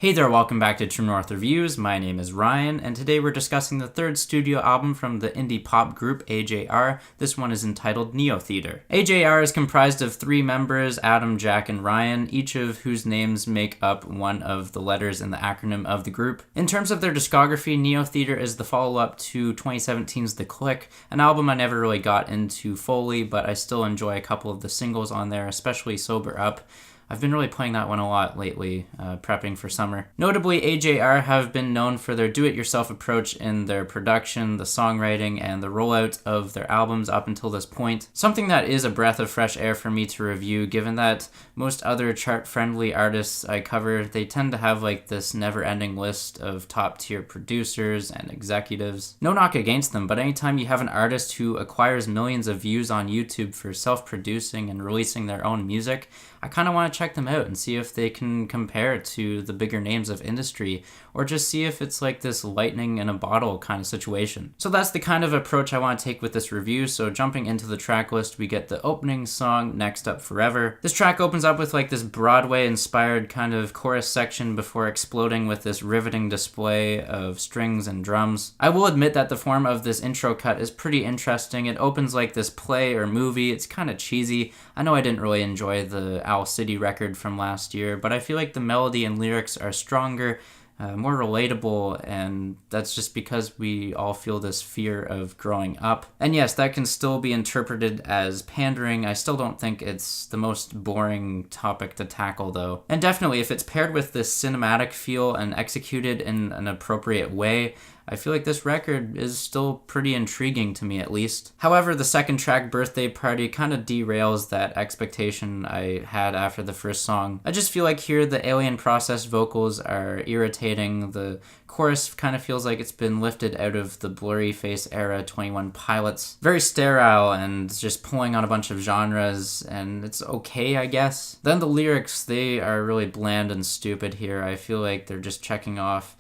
Hey there, welcome back to True North Reviews. My name is Ryan, and today we're discussing the third studio album from the indie pop group AJR. This one is entitled Neotheater. AJR is comprised of three members, Adam, Jack, and Ryan, each of whose names make up one of the letters in the acronym of the group. In terms of their discography, Neotheater is the follow-up to 2017's The Click, an album I never really got into fully, but I still enjoy a couple of the singles on there, especially Sober Up. I've been really playing that one a lot lately, prepping for summer. Notably, AJR have been known for their do-it-yourself approach in their production, the songwriting, and the rollout of their albums up until this point. Something that is a breath of fresh air for me to review, given that most other chart-friendly artists I cover, they tend to have like this never-ending list of top-tier producers and executives. No knock against them, but anytime you have an artist who acquires millions of views on YouTube for self-producing and releasing their own music, I kind of want to check them out and see if they can compare to the bigger names of industry, or just see if it's like this lightning in a bottle kind of situation. So that's the kind of approach I want to take with this review. So jumping into the track list, we get the opening song, Next Up Forever. This track opens up with like this Broadway-inspired kind of chorus section before exploding with this riveting display of strings and drums. I will admit that the form of this intro cut is pretty interesting. It opens like this play or movie. It's kind of cheesy. I know I didn't really enjoy the Owl City record from last year, but I feel like the melody and lyrics are stronger, more relatable, and that's just because we all feel this fear of growing up. And yes, that can still be interpreted as pandering. I still don't think it's the most boring topic to tackle though. And definitely if it's paired with this cinematic feel and executed in an appropriate way, I feel like this record is still pretty intriguing to me at least. However, the second track, Birthday Party, kind of derails that expectation I had after the first song. I just feel like here the alien processed vocals are irritating. The chorus kind of feels like it's been lifted out of the Blurry Face era 21 Pilots. Very sterile and just pulling on a bunch of genres, and it's okay, I guess. Then the lyrics, they are really bland and stupid here. I feel like they're just checking off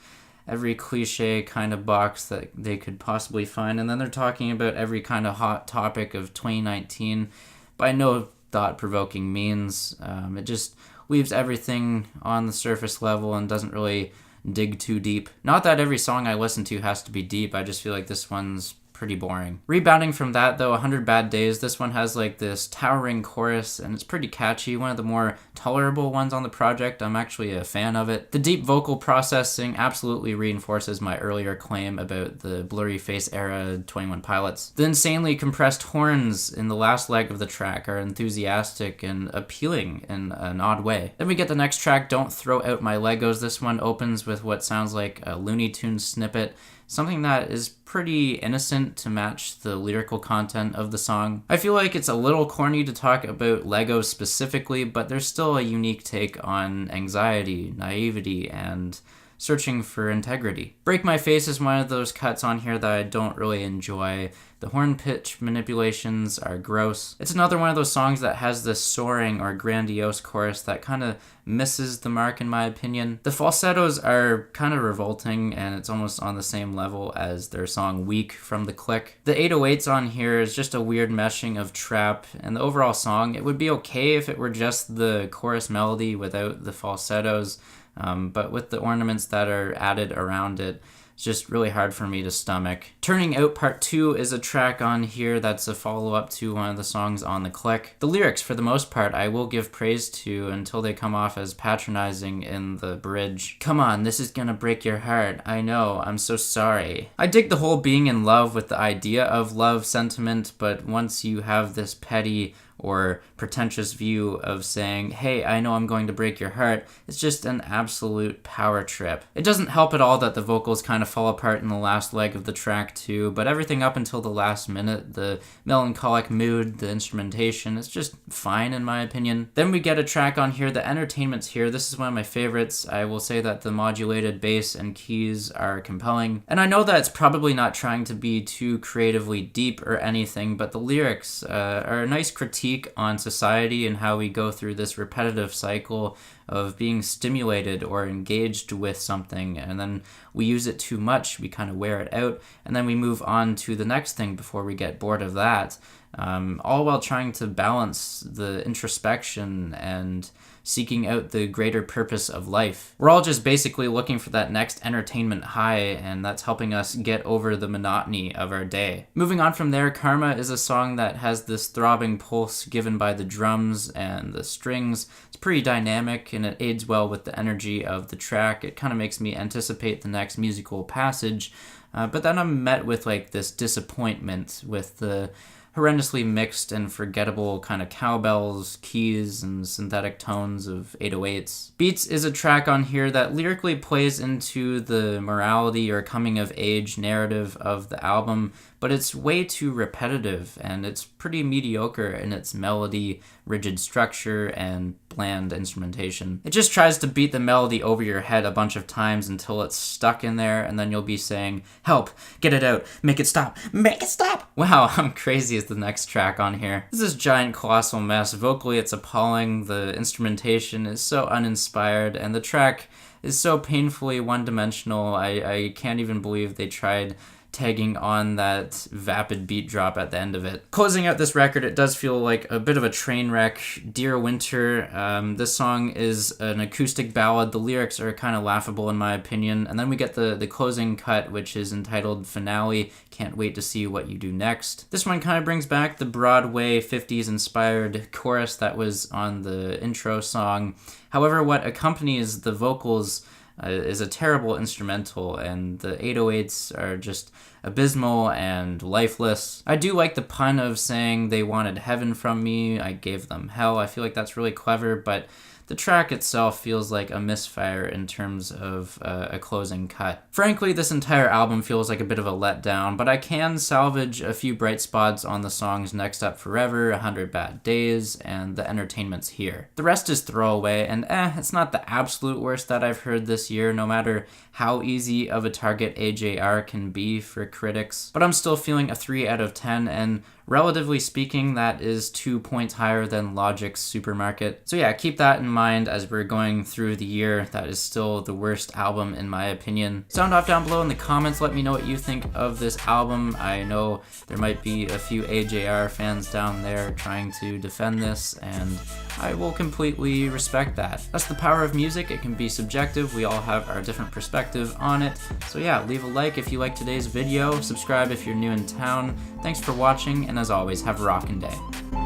every cliche kind of box that they could possibly find, and then they're talking about every kind of hot topic of 2019 by no thought-provoking means. It just leaves everything on the surface level and doesn't really dig too deep. Not that every song I listen to has to be deep, I just feel like this one's pretty boring. Rebounding from that though, 100 Bad Days, this one has like this towering chorus and it's pretty catchy, one of the more tolerable ones on the project. I'm actually a fan of it. The deep vocal processing absolutely reinforces my earlier claim about the Blurry Face era 21 Pilots. The insanely compressed horns in the last leg of the track are enthusiastic and appealing in an odd way. Then we get the next track, Don't Throw Out My Legos. This one opens with what sounds like a Looney Tunes snippet, something that is pretty innocent to match the lyrical content of the song. I feel like it's a little corny to talk about Legos specifically, but there's still a unique take on anxiety, naivety, and searching for integrity. Break My Face is one of those cuts on here that I don't really enjoy. The horn pitch manipulations are gross. It's another one of those songs that has this soaring or grandiose chorus that kind of misses the mark in my opinion. The falsettos are kind of revolting and it's almost on the same level as their song Weak from The Click. The 808s on here is just a weird meshing of trap, and the overall song, it would be okay if it were just the chorus melody without the falsettos. But with the ornaments that are added around it, it's just really hard for me to stomach. Turning Out Part 2 is a track on here that's a follow-up to one of the songs on The Click. The lyrics, for the most part, I will give praise to until they come off as patronizing in the bridge. Come on, this is gonna break your heart. I know, I'm so sorry. I dig the whole being in love with the idea of love sentiment, but once you have this petty or pretentious view of saying, hey, I know I'm going to break your heart, it's just an absolute power trip. It doesn't help at all that the vocals kind of fall apart in the last leg of the track too, but everything up until the last minute, the melancholic mood, the instrumentation, it's just fine in my opinion. Then we get a track on here, the entertainment's here. This is one of my favorites. I will say that the modulated bass and keys are compelling, and I know that it's probably not trying to be too creatively deep or anything, but the lyrics are a nice critique on society and how we go through this repetitive cycle of being stimulated or engaged with something, and then we use it too much, we kind of wear it out, and then we move on to the next thing before we get bored of that, all while trying to balance the introspection and seeking out the greater purpose of life. We're all just basically looking for that next entertainment high, and that's helping us get over the monotony of our day. Moving on from there, Karma is a song that has this throbbing pulse given by the drums and the strings. It's pretty dynamic, and it aids well with the energy of the track. It kind of makes me anticipate the next musical passage, but then I'm met with like this disappointment with the horrendously mixed and forgettable kind of cowbells, keys, and synthetic tones of 808s. Beats is a track on here that lyrically plays into the morality or coming of age narrative of the album, but it's way too repetitive, and it's pretty mediocre in its melody, rigid structure, and bland instrumentation. It just tries to beat the melody over your head a bunch of times until it's stuck in there, and then you'll be saying, "Help, get it out, make it stop, make it stop!" Wow, I'm crazy is the next track on here. This is giant colossal mess. Vocally, it's appalling, the instrumentation is so uninspired, and the track is so painfully one-dimensional. I can't even believe they tried tagging on that vapid beat drop at the end of it. Closing out this record, it does feel like a bit of a train wreck. Dear Winter, this song is an acoustic ballad. The lyrics are kind of laughable in my opinion. And then we get the closing cut, which is entitled Finale. Can't wait to see what you do next. This one kind of brings back the Broadway 50s inspired chorus that was on the intro song. However, what accompanies the vocals is a terrible instrumental, and the 808s are just abysmal and lifeless. I do like the pun of saying they wanted heaven from me, I gave them hell. I feel like that's really clever, but the track itself feels like a misfire in terms of a closing cut. Frankly, this entire album feels like a bit of a letdown, but I can salvage a few bright spots on the songs Next Up Forever, 100 Bad Days, and The Entertainment's Here. The rest is throwaway, and it's not the absolute worst that I've heard this year, no matter how easy of a target AJR can be for critics. But I'm still feeling a 3 out of 10, and relatively speaking, that is 2 points higher than Logic's Supermarket. So yeah, keep that in mind as we're going through the year. That is still the worst album in my opinion. Sound off down below in the comments. Let me know what you think of this album. I know there might be a few AJR fans down there trying to defend this, and I will completely respect that. That's the power of music. It can be subjective. We all have our different perspective on it. So yeah, leave a like if you like today's video. Subscribe if you're new in town. Thanks for watching, and as always, have a rockin' day.